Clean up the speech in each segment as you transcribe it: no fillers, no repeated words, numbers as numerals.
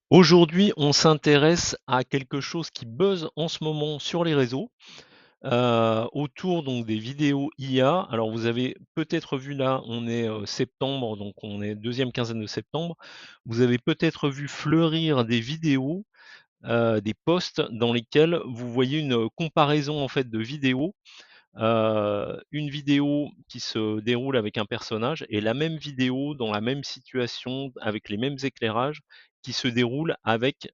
Aujourd'hui, on s'intéresse à quelque chose qui buzz en ce moment sur les réseaux, autour donc des vidéos IA. Alors vous avez peut-être vu là, on est, septembre, donc on est deuxième quinzaine de septembre. Vous avez peut-être vu fleurir des vidéos, des posts dans lesquels vous voyez une, comparaison en fait de vidéos. Une vidéo qui se déroule avec un personnage et la même vidéo dans la même situation, avec les mêmes éclairages, qui se déroule avec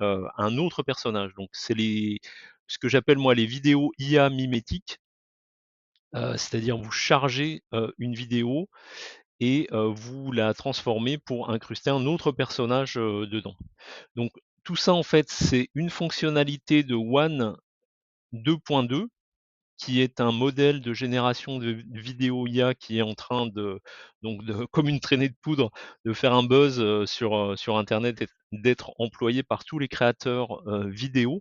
un autre personnage. Donc c'est les ce que j'appelle moi les vidéos IA mimétiques, c'est-à-dire vous chargez, une vidéo et vous la transformez pour incruster un autre personnage, dedans. Donc tout ça en fait, c'est une fonctionnalité de One 2.2 qui est un modèle de génération de vidéos IA qui est en train de donc de comme une traînée de poudre, de faire un buzz, sur internet et d'être employé par tous les créateurs, vidéo.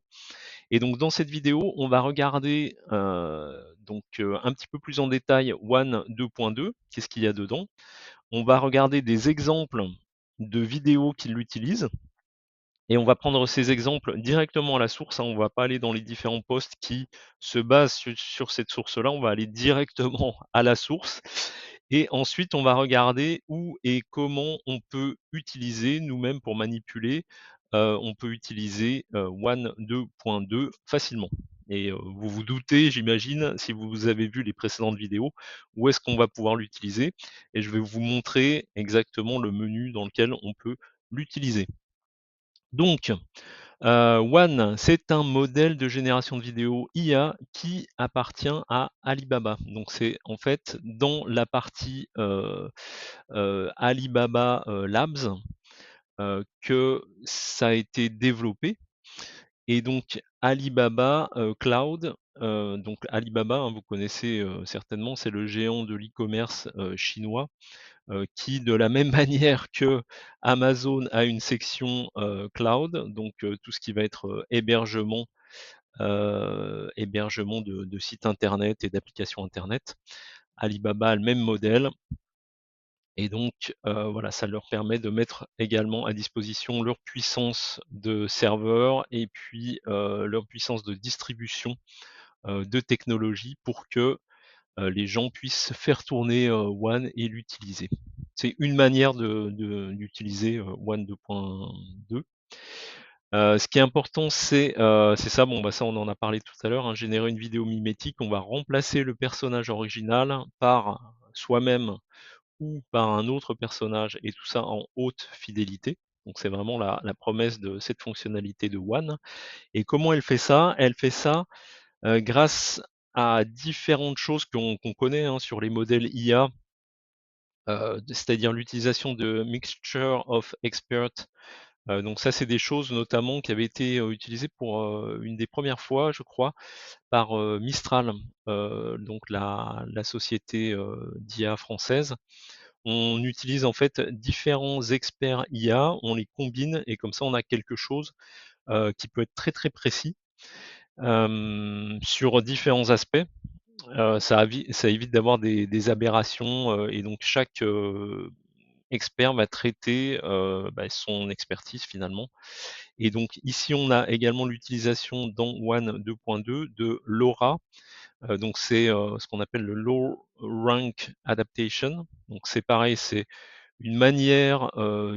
Et donc dans cette vidéo, on va regarder, un petit peu plus en détail One 2.2, qu'est-ce qu'il y a dedans. On va regarder des exemples de vidéos qui l'utilisent et on va prendre ces exemples directement à la source, hein. On va pas aller dans les différents posts qui se basent sur cette source-là, on va aller directement à la source et ensuite on va regarder où et comment on peut utiliser nous-mêmes pour manipuler, on peut utiliser, One 2.2 facilement et vous vous doutez, j'imagine, si vous avez vu les précédentes vidéos, où est-ce qu'on va pouvoir l'utiliser et je vais vous montrer exactement le menu dans lequel on peut l'utiliser. Donc, One, c'est un modèle de génération de vidéos IA qui appartient à Alibaba. Donc c'est en fait dans la partie, Alibaba, Labs, que ça a été développé et donc Alibaba, Cloud, donc Alibaba, hein, vous connaissez, certainement, c'est le géant de l'e-commerce, chinois, qui de la même manière que Amazon a une section, cloud, donc tout ce qui va être, hébergement de sites internet et d'applications internet. Alibaba a le même modèle et donc voilà, ça leur permet de mettre également à disposition leur puissance de serveurs et puis, leur puissance de distribution, de technologies pour que les gens puissent faire tourner, One et l'utiliser. C'est une manière d'utiliser, One 2.2. Ce qui est important, c'est ça, bon, bah, ça, on en a parlé tout à l'heure, hein, générer une vidéo mimétique. On va remplacer le personnage original par soi-même ou par un autre personnage et tout ça en haute fidélité. Donc c'est vraiment la promesse de cette fonctionnalité de One et comment elle fait ça? Elle fait ça, grâce à différentes choses qu'on connaît, hein, sur les modèles IA, c'est-à-dire l'utilisation de mixture of experts. Donc ça, c'est des choses notamment qui avaient été, utilisées pour, une des premières fois, je crois, par, Mistral, donc la société, d'IA française. On utilise en fait différents experts IA, on les combine et comme ça on a quelque chose, qui peut être très, très précis, sur différents aspects. Ça évite d'avoir des aberrations, et donc chaque, expert va traiter, son expertise finalement et donc ici on a également l'utilisation dans One 2.2 de LoRa, donc c'est, ce qu'on appelle le Low Rank Adaptation. Donc c'est pareil, c'est une manière,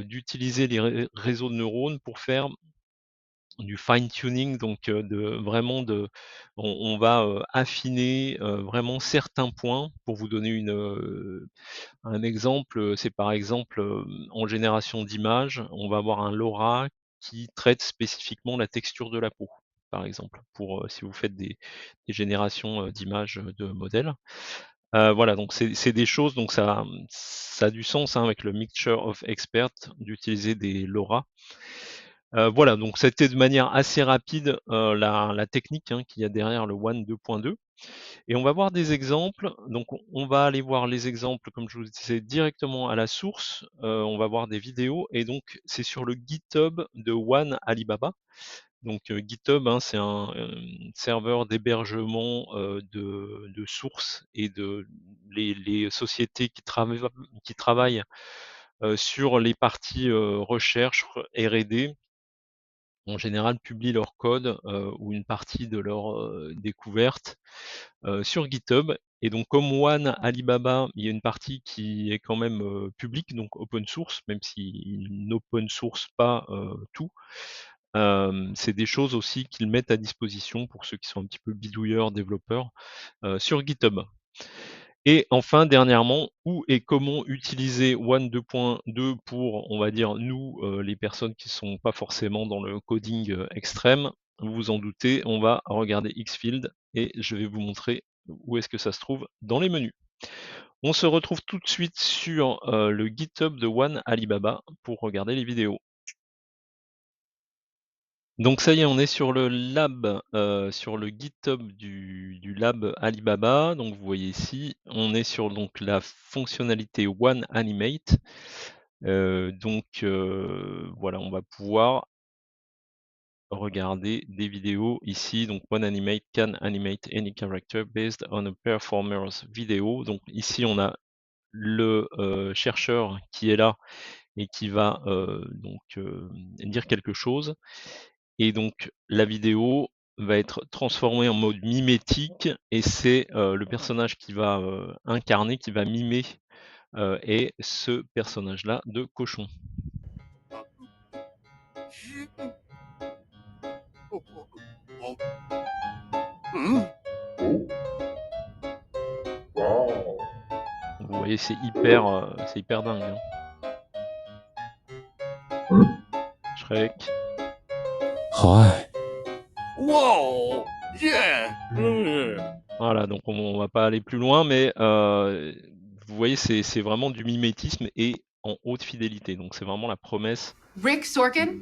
d'utiliser les réseaux de neurones pour faire du fine tuning, donc de vraiment de on va, affiner, vraiment certains points. Pour vous donner un exemple, c'est par exemple, en génération d'images, on va avoir un LoRa qui traite spécifiquement la texture de la peau, par exemple, pour, si vous faites des générations, d'images, de modèles. Voilà, donc c'est des choses, donc ça a du sens, hein, avec le mixture of experts d'utiliser des LoRa. Voilà, donc c'était de manière assez rapide, la technique, hein, qu'il y a derrière le One 2.2 et on va voir des exemples. Donc on va aller voir les exemples, comme je vous disais, directement à la source. On va voir des vidéos et donc c'est sur le GitHub de One Alibaba. Donc GitHub, hein, c'est un, serveur d'hébergement, de sources et de les sociétés qui travaillent, sur les parties, recherche, R&D. en général, publient leur code ou une partie de leur découverte sur GitHub. Et donc, comme One Alibaba, il y a une partie qui est quand même publique, donc open source, même s'ils n'open source pas tout. C'est des choses aussi qu'ils mettent à disposition pour ceux qui sont un petit peu bidouilleurs, développeurs, sur GitHub. Et enfin, dernièrement, où et comment utiliser One 2.2 pour, on va dire, nous, les personnes qui sont pas forcément dans le coding extrême. Vous vous en doutez, on va regarder Xfield et je vais vous montrer où est-ce que ça se trouve dans les menus. On se retrouve tout de suite sur le GitHub de One Alibaba pour regarder les vidéos. Donc ça y est, on est sur le lab, sur le GitHub du lab Alibaba. Donc vous voyez ici, on est sur donc la fonctionnalité One Animate. Voilà, on va pouvoir regarder des vidéos ici. Donc One Animate can animate any character based on a performer's video. Donc ici on a le chercheur qui est là et qui va dire quelque chose. Et donc la vidéo va être transformée en mode mimétique et c'est le personnage qui va incarner, qui va mimer est ce personnage-là de cochon. Vous voyez, c'est hyper dingue. Hein. Shrek. Wow! Yeah! Voilà, donc on va pas aller plus loin, mais vous voyez, c'est vraiment du mimétisme et en haute fidélité. Donc c'est vraiment la promesse. Rick Sorkin?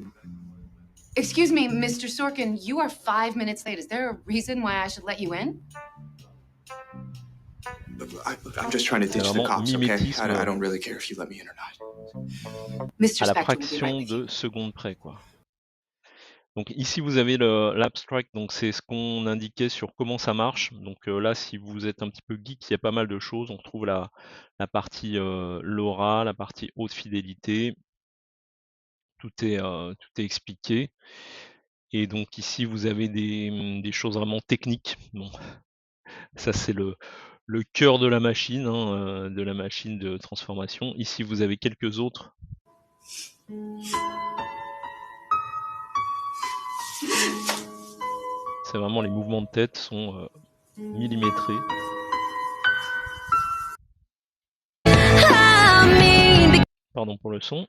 Excuse me, Mr. Sorkin, you are 5 minutes late. Is there a reason why I should let you in? I'm just trying to ditch the cops, okay? I don't really care if you let me in or not. Mr. À la Spector will be fraction right with you. de seconde près, quoi. Donc ici vous avez l'abstract, donc c'est ce qu'on indiquait sur comment ça marche. Donc là, si vous êtes un petit peu geek, il y a pas mal de choses. On retrouve la partie LoRa, la partie haute fidélité. Tout est expliqué. Et donc ici vous avez des choses vraiment techniques. Bon, ça c'est le cœur de la machine, hein, de la machine de transformation. Ici vous avez quelques autres. C'est vraiment, les mouvements de tête sont millimétrés. Pardon pour le son.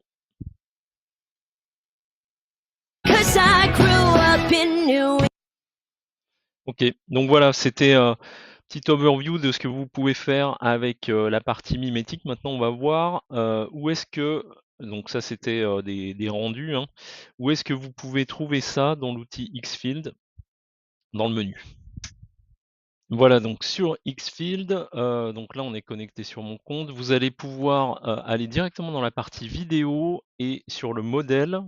Ok, donc voilà, c'était petite overview de ce que vous pouvez faire avec la partie mimétique. Maintenant, on va voir où est-ce que, donc ça c'était des rendus, hein, où est-ce que vous pouvez trouver ça dans l'outil Xfield, dans le menu. Voilà, donc sur Xfield, donc là on est connecté sur mon compte, vous allez pouvoir aller directement dans la partie vidéo et sur le modèle.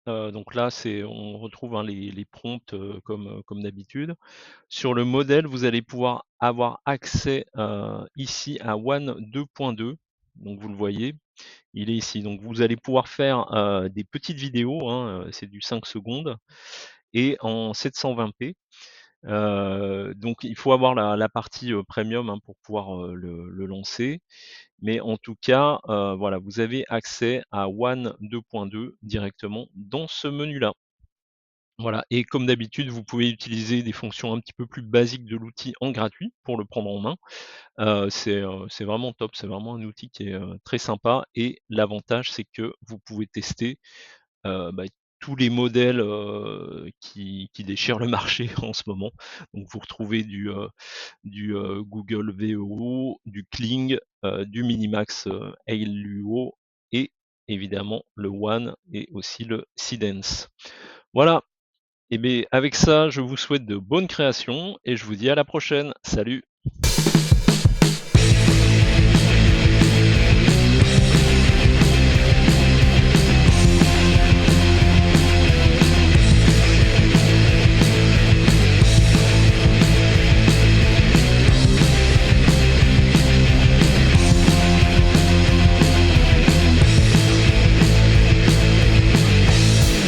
Donc là, on retrouve hein, les prompts comme d'habitude. Sur le modèle, vous allez pouvoir avoir accès ici à One 2.2. Donc vous le voyez, il est ici. Donc vous allez pouvoir faire des petites vidéos, hein, c'est du 5 secondes, et en 720p. Donc il faut avoir la partie premium hein, pour pouvoir le lancer. Mais en tout cas, voilà, vous avez accès à One 2.2 directement dans ce menu-là. Voilà, et comme d'habitude, vous pouvez utiliser des fonctions un petit peu plus basiques de l'outil en gratuit pour le prendre en main. C'est vraiment top, c'est vraiment un outil qui est très sympa, et l'avantage c'est que vous pouvez tester tous les modèles qui déchirent le marché en ce moment. Donc vous retrouvez du Google Veo, du Kling, du Minimax ALUO, et évidemment le One et aussi le Seedance. Voilà. Et bien avec ça, je vous souhaite de bonnes créations et je vous dis à la prochaine. Salut!